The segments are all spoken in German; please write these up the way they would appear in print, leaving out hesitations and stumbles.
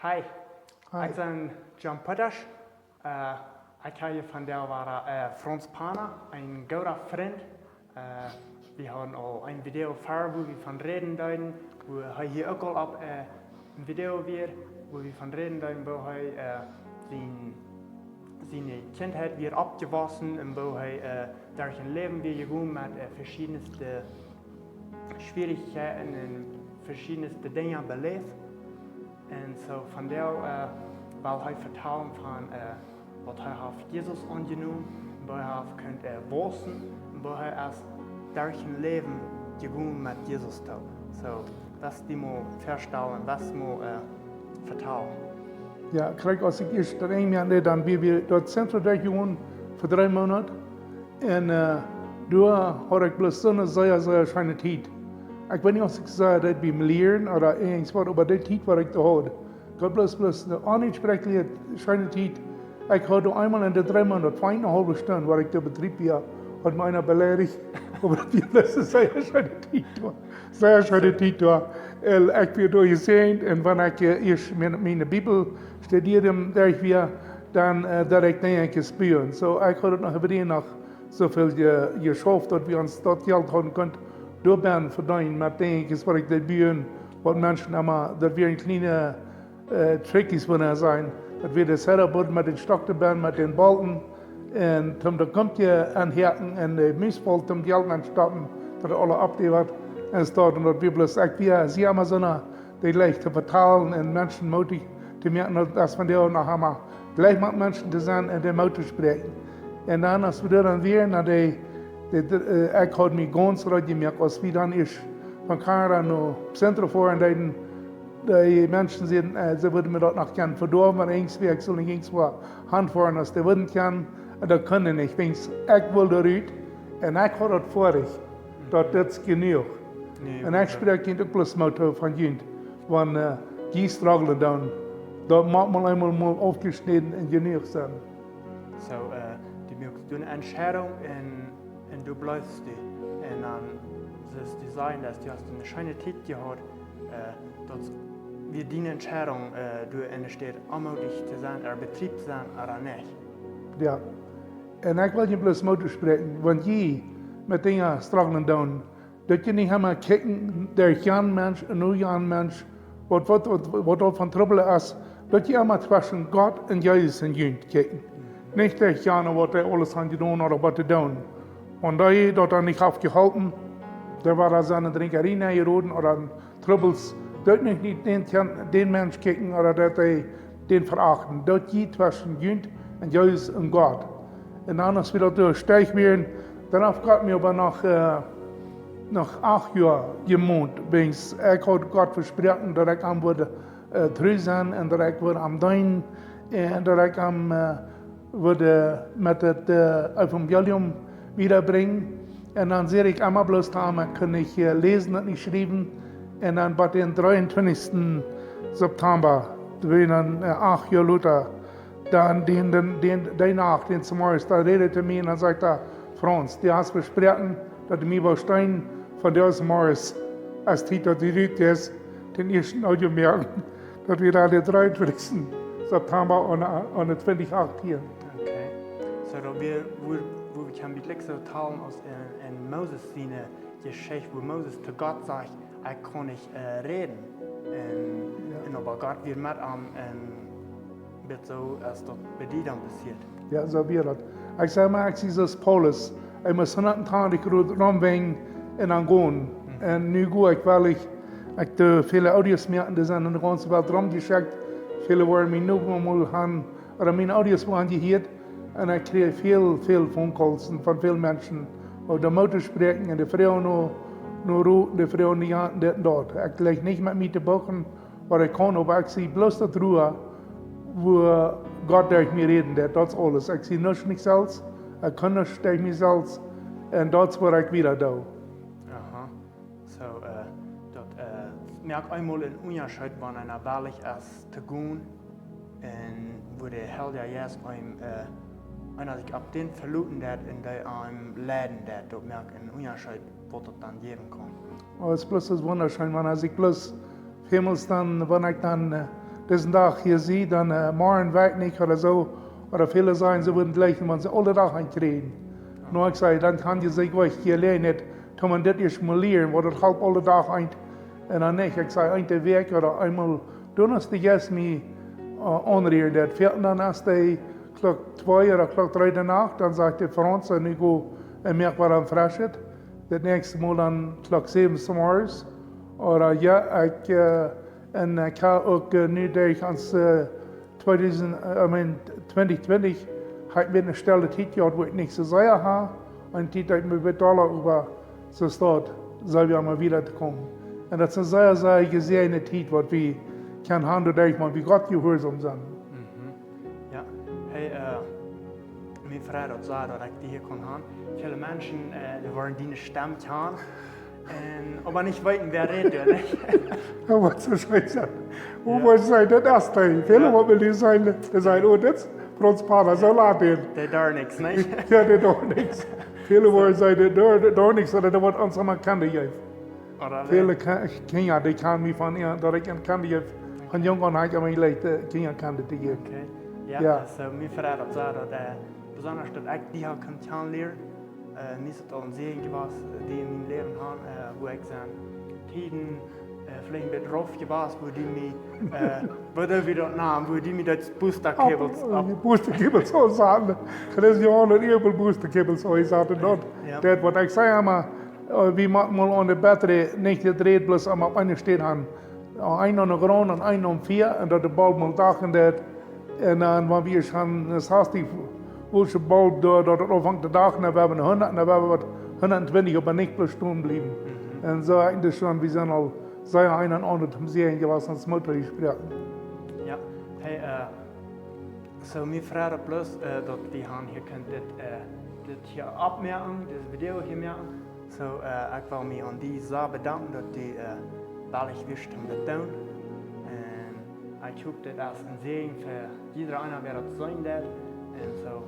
Hej, Hej. jeg er Plautdiesch. Jeg kan van der war Franz ein guter Freund. Wir haben auch ein Video vor, wo wir von reden deuten, wo er hier auch auf ein Video wird, wo wir von reden deuten, wo er seine Kindheit wird abgewaschen und wo er durch ein Leben wird gegangen mit verschiedensten Schwierigkeiten und verschiedensten Dingen belebt. Und so von der, weil er vertrauen von, was er auf Jesus angenommen, wo er könnte wachsen, wo er erst durch ein Leben gegangen mit Jesus tut. So, das die muss verstehen, das muss vertrauen. Ja, kijk, als ik eerst er 1 jaar deed, dan ben we door het centrum gegaan voor 3 maanden. En daar had ik bloos zo'n zeer schijne tijd. Ik weet niet of ik zei dat bij me leren of iets wat, maar die tijd wat ik daar had. Ik had bloos een onuitspreeklijke schijne tijd. Ik had er eenmaal in de 3 maanden, 2,5 stunden, waar ik de bedrijf hier had me einer beledigd. Maar dat is zeer schijne tijd. Zeer schijne tijd daar. Ik ben door gezien en wanneer ik eerst mijn Bibel studeerde, dacht ik weer, dan dat ik denk ik spüren. So, ik had het nog weer nog zoveel geschaft, dat we ons dat geld hadden kunnen doorbrengen verdienen. Maar denk ik, wat ik dat buren, wat mensen allemaal, dat we een kleine trickies willen zijn. Dat we de setup met den stok erbij, met den balken. En toen komt je aan herten en de muisbal, toen geld aan stoppen, dat alle opdeelt. En staat in de Bibel, ik weer, zie maar zo'n, die leicht te vertalen en mensen moedig te merken, dat van der nog allemaal gleich met mensen te zijn en de moed te spreken. En dan als we dan weer naar ik had me ganz raad gemerkt, als we dan is van Kara naar het centrum voor en die mensen zeggen, ze willen me dat nog kennen, verdorven, maar eens weer, ik zal niet eens voor handvoeren, als die willen kennen, en dat kunnen niet. Ik wil eruit en ik had het vorig, dat dit is genoeg. Nee, en ik spreek niet ook plus motto van junt, want die struggelen dan. Dat mag man eenmaal afgesneden en genoeg zijn. So, die möchtest eine Entscheidung und du bleibst die. Und dann das Design, dass du hast eine schöne Zeit gehabt, dass wir die Entscheidung, du entsteht, anmutig zu sein, Betrieb zu sein oder nicht. Ja, en ik wil je plus motto spreken, want je met dingen struggelen dan. Dat je niet helemaal kijken, der Jan mens en nu Jan mens, wat van trouble is, dat je helemaal tussen God en Jezus en junt kijken. Niet der Jan wat hij alles aan gedaan of wat te doen. Want dat er niet afgehalten, daar waren ze aan de drinkerij geroden of aan troubles, dat niet den mens kijken of dat hij den verachten. Dat je tussen junt en Jezus en God. En dan als we dat doorstijgen weer, dan gaat me aber nog 8 jaar gemoond. Ik had God versproken dat ik aan wilde terug zijn en dat ik wilde aan doen en dat ik aan wilde met het evangelium wiederbrengen. En dan zeg ik allemaal bloos aan, kan ik lezen en niet schrijven. En dan bij den 23. September, dan 8 jaar later, dan die nacht, den Morgens, da redet er mir und dann sagt er, Franz, die hast versprochen, dass du mir stehen von diesem Morgens, als Tita die Rüte ist, den ersten Audio merken, dass wir da den 23. September und den 28 hier. Okay. So, da wo wir können mit so teilen aus in Moses seine Geschichte, wo Moses zu Gott sagt, ich kann nicht reden. Und aber Gott wird mit wird so, als das bei dir dann passiert. Ja, so wird das. Ich sage mal, ich sehe das Paulus, ich muss 120 rumwegen und dann gehen. Und nu gehe ich, weil ich viele Audios merken, die sind in der ganzen Welt rumgeschickt. Viele wollen mich noch mal haben, oder meine Audios waren gehört. Und ich kriege viel Phone Calls von vielen Menschen, die der Mutter sprechen und die Frau nur roten, die Frau nicht an, dort. Ich lege nicht mit mir zu buchen, was ich kann, aber ich sehe bloß da drüber, wo Gott durch mich reden, das ist alles. Ich sehe nicht selbst, ich kann nicht durch mich selbst, und das ist, was ich wieder tue. Aha. So, merk einmal einen Unterschied, wenn einer wahrlich ist zu gehen, und wo der Herr ja jetzt einer sich ab den verluten hat, in der einem Läden hat, dort merkt einen Unterschied, was das dann geben kann. Oh, es ist bloß das wunderschön, wenn ich bloß vielmals dann, wenn ich dann diesen Tag hier sieht, dann morgen weg nicht oder so, oder viele sagen, sie würden gleich, wenn sie alle Tag einkriegen. Nur ich sage, dann kann ich sagen, ich gehe allein nicht, kann man das erst mal lernen, wo das halb alle Tag ein, und dann nicht. Ich sage, ein Weg oder einmal Donnerstag erst mich anrühren, das fehlt dann erst die Klock 2 oder Klock 3 der Nacht, dann sagt der Franz, und ich gehe und merke, was am Freschet. Das nächste Mal dann Klock 7 zum Morgens. Oder ja, ich kann auch nu durch ans 2020 hat mir eine Stelle Zeit gehabt, wo ich nicht so sehr habe. Und die hat mir betalt über so statt, soll wir mal wieder kommen. Und das ist eine sehr, sehr gesehene Zeit, was wir kann handeln, durch mal wie Gott gehorsam sind. Ja, hey, mijn vrouw dat zei dat ik die hier kon gaan. Viele Menschen, die waren die Stamm haben. Und aber nicht weten, wer redet, nicht? Ja, was so scheiße. Wo wollte sein, das erste? Viele wollen die sein, die sagen, oh, das Franz Pader, so laden. Der da nichts, nicht? Ja, der da nichts. Viele wollen sagen, der da nichts, oder der wird uns einmal Kante geben. Viele Kinder, die kann mich von ihr, dass ich eine Kante gebe. Von jung an habe ich mir gelernt, Kinder Kante zu geben. Okay. Ja, also mijn vrouw dat zei dat besonders dat ik die had kunnen leren. Niet het al een zegen was die in mijn leven had, wo ik zijn tijden vielleicht een beetje rough was, wo die mij, wo die mij dat boosterkabels Boosterkabels zo zaten. Dat is ja een eerbel boosterkabels zo zaten dat. Dat wat ik zei, maar wie maakt mal aan de batterij niet het red plus am op een steed aan. Een aan de grond en een aan 4 en dat de bal mal dagen dat. En dan waren we schon, das heißt, die welche Ball da, dat afhangt de dag, en we hebben 100, en we hebben wat 120 op een enkele stunde blijven. En zo eigenlijk schon, we zijn al sehr ein und andere zum Sehen gewesen, als Mutter gesprochen. Ja, hey, so mijn vrouw plus, dat we gaan hier kunnen dit hier opmerken, dit video hier merken. So, ik wil me aan die zo bedanken dat die ballig wist om te doen. Ich hoffe, das ist ein Segen für jeder einer, wer das sein wird. Und so,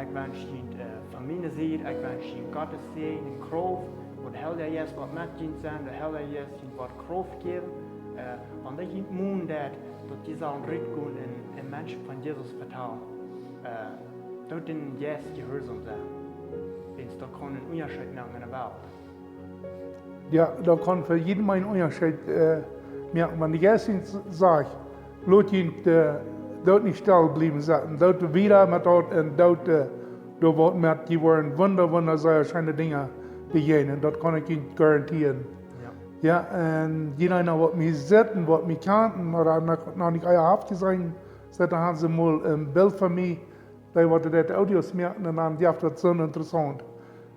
ich wünsche Ihnen Familie sehen, ich wünsche Ihnen Gottes Segen und Kraft. Und der Herr jetzt was mit Ihnen sein, der Herr jetzt Ihnen was Kraft geben. Und ich Ihnen mohn, dass die Sachen richtig gut in Menschen von Jesus vertrauen. Dort ihnen jetzt gehorsam sein. Denn da kann ein Unterschied machen in der Welt. Ja, da kann für jeden ein Unterschied merken. Wenn ich erst sage, laat je dort nicht still bleiben sitzen. Dort wieder mit dort und dort wird mit die waren sehr schöne Dinge begegnen. Das kann ich Ihnen garantieren. Ja, und jeder, der mich sieht und was mich kannten oder noch nicht abgesehen, da haben sie mal ein Bild von mir, da wollten die Audios merken und dann das so interessant.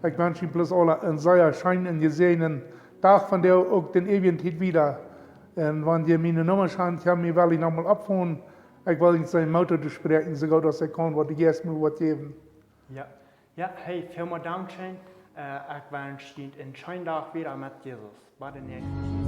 Ich wünsche Ihnen bloß alle einen sehr schönen, gesehenen Tag, von der auch den ewigen Tag wieder. Und wenn ihr meine Nummer schaut, kann ich mich nochmal abholen. Ich will Ihnen sein Motto besprechen, sogar dass ich kann, was ich jetzt mir was geben. Ja, hey, vielen Dank schön. Ich wünsche Ihnen einen schönen Tag wieder mit Jesus. Bis den nächsten.